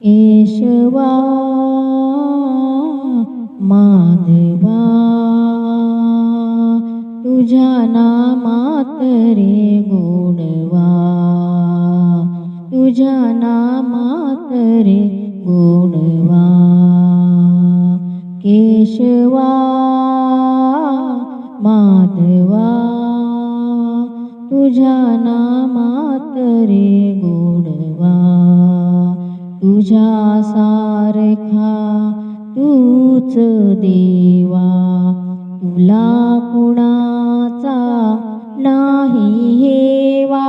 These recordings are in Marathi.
केशवा माधवा तुझ्या नामात रे गोडवा, तुझ्या नामात रे गोडवा. केशवा माधवा तुझ्या नामात रे गोडवा. तुझ्या सारखा तूच देवा, तुला कुणाचा नाही हेवा.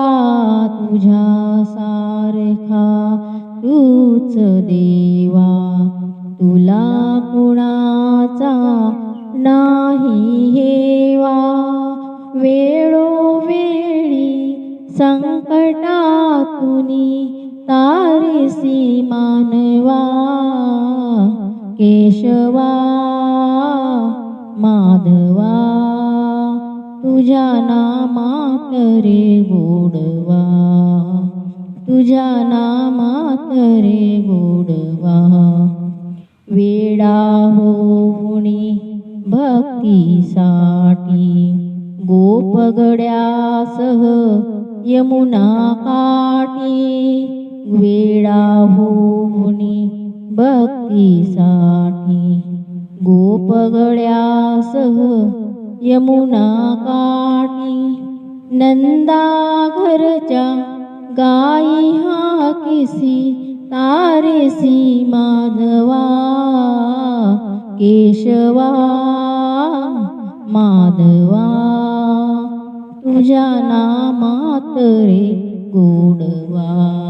तुझ्या सारखा तूच देवा, तुला कुणाचा नाही हेवा. वेळोवेळी संकटातुनी तारसी मानवा. केशवा माधवा तुझ्या नामात रे गोडवा, तुझ्या नामात रे गोडवा. वेडा होऊनी भक्तीसाठी गोपगड्यासह यमुना काठी. वेडा होऊनी भक्तीसाठी गोपगड्यासह यमुना काठी. नंदा घरच्या गाई हाकिसी तारसी माधवा. केशवा माधवा तुझ्या नामात रे गोडवा.